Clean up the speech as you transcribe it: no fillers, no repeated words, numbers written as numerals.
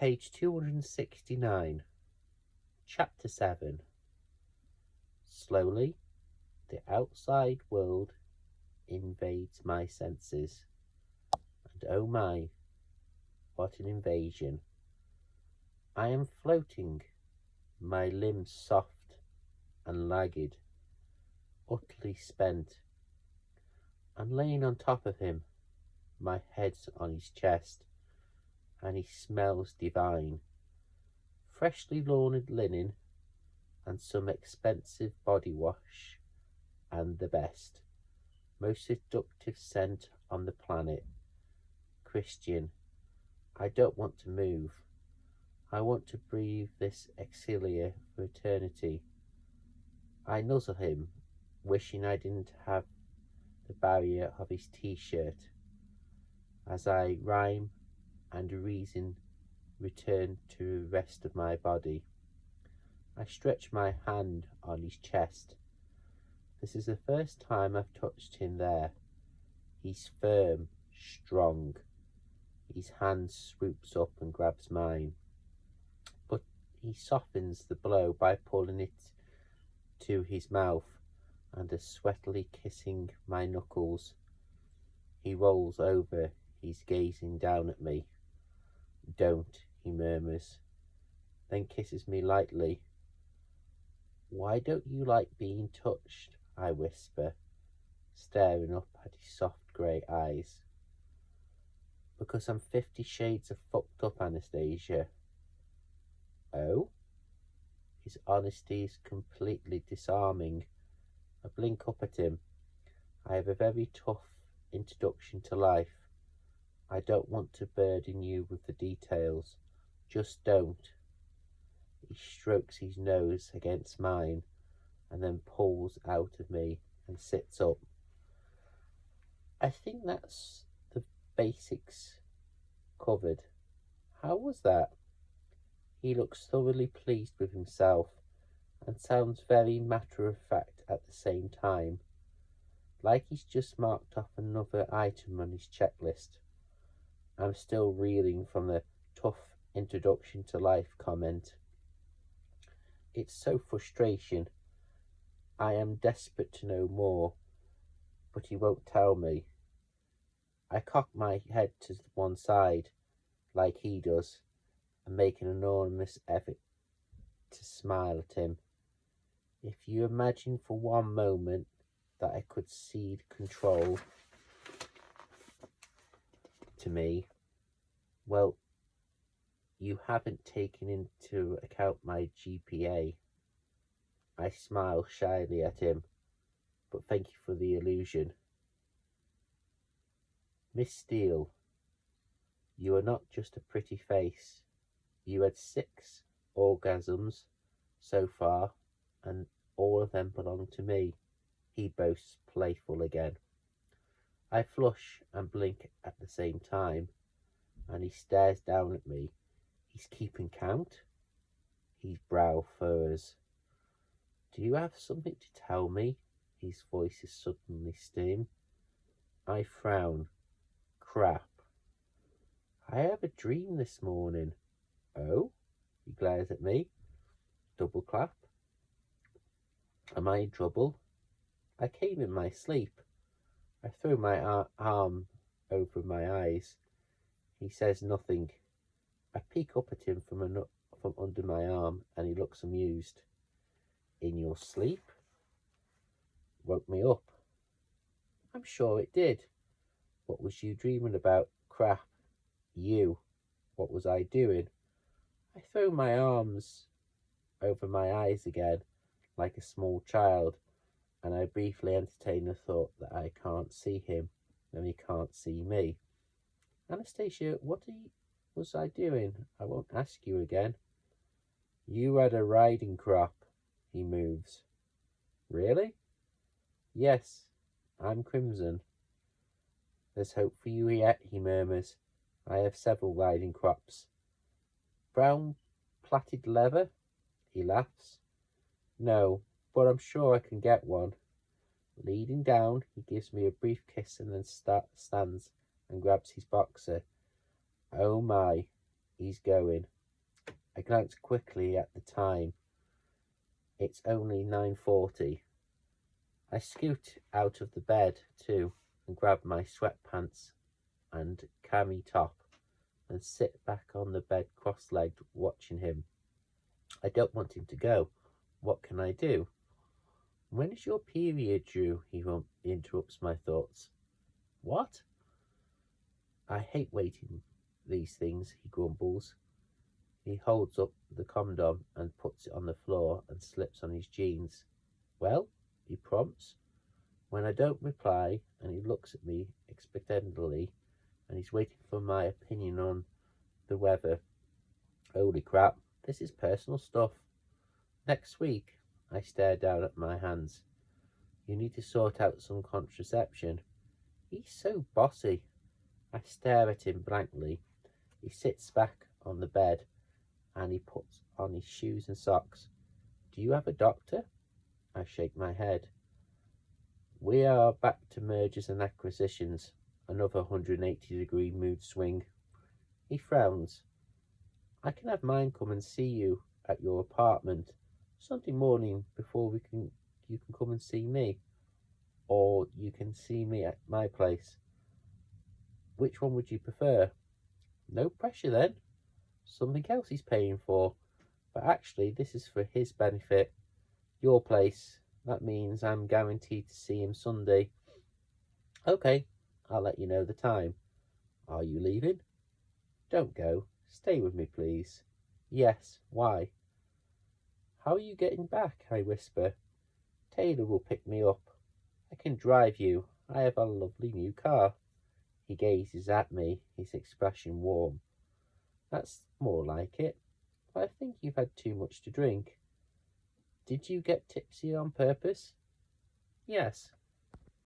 Page 269, Chapter 7. Slowly, the outside world invades my senses. And oh my, what an invasion. I am floating, my limbs soft and lagged, utterly spent. I'm laying on top of him, my head's on his chest, and he smells divine. Freshly laundered linen and some expensive body wash, and the best, most seductive scent on the planet. Christian, I don't want to move. I want to breathe this exhalia for eternity. I nuzzle him, wishing I didn't have the barrier of his t-shirt. As I rhyme and reason return to the rest of my body, I stretch my hand on his chest. This is the first time I've touched him there. He's firm, strong. His hand swoops up and grabs mine, but he softens the blow by pulling it to his mouth and sweatily kissing my knuckles. He rolls over, he's gazing down at me. Don't, he murmurs, then kisses me lightly. Why don't you like being touched? I whisper, staring up at his soft grey eyes. Because I'm 50 shades of fucked up, Anastasia. Oh? His honesty is completely disarming. I blink up at him. I have a very tough introduction to life. I don't want to burden you with the details. Just don't. He strokes his nose against mine and then pulls out of me and sits up. I think that's the basics covered. How was that? He looks thoroughly pleased with himself and sounds very matter-of-fact at the same time, like he's just marked off another item on his checklist. I'm still reeling from the tough introduction to life comment. It's so frustrating. I am desperate to know more, but he won't tell me. I cock my head to one side, like he does, and make an enormous effort to smile at him. If you imagine for one moment that I could cede control to me, well, you haven't taken into account my GPA. I smile shyly at him, but thank you for the illusion. Miss Steele, you are not just a pretty face. You had 6 orgasms so far, and all of them belong to me, he boasts, playful again. I flush and blink at the same time, and he stares down at me. He's keeping count? His brow furrows. Do you have something to tell me? His voice is suddenly stern. I frown. Crap. I have a dream this morning. Oh? He glares at me. Double clap. Am I in trouble? I came in my sleep. I throw my arm over my eyes. He says nothing. I peek up at him from under my arm, and he looks amused. In your sleep? Woke me up. I'm sure it did. What was you dreaming about? Crap. You. What was I doing? I throw my arms over my eyes again, like a small child, and I briefly entertain the thought that I can't see him, and he can't see me. Anastasia, what was I doing? I won't ask you again. You had a riding crop. He moves. Really? Yes, I'm Crimson. There's hope for you yet, he murmurs. I have several riding crops. Brown plaited leather? He laughs. No, but I'm sure I can get one. Leading down, he gives me a brief kiss and then stands and grabs his boxer. Oh my, he's going. I glance quickly at the time. It's only 9:40. I scoot out of the bed too and grab my sweatpants and cami top and sit back on the bed cross-legged watching him. I don't want him to go. What can I do? When is your period, Drew? He interrupts my thoughts. What? I hate waiting these things, he grumbles. He holds up the condom and puts it on the floor and slips on his jeans. Well, he prompts. When I don't reply and he looks at me expectantly and he's waiting for my opinion on the weather. Holy crap, this is personal stuff. Next week, I stare down at my hands. You need to sort out some contraception. He's so bossy. I stare at him blankly. He sits back on the bed and he puts on his shoes and socks. Do you have a doctor? I shake my head. We are back to mergers and acquisitions. Another 180-degree mood swing. He frowns. I can have mine come and see you at your apartment Sunday morning before you can come and see me. Or you can see me at my place. Which one would you prefer? No pressure then. Something else he's paying for. But actually, this is for his benefit. Your place. That means I'm guaranteed to see him Sunday. Okay, I'll let you know the time. Are you leaving? Don't go. Stay with me, please. Yes, why? How are you getting back? I whisper. Taylor will pick me up. I can drive you. I have a lovely new car. He gazes at me, his expression warm. That's more like it. But I think you've had too much to drink. Did you get tipsy on purpose? Yes,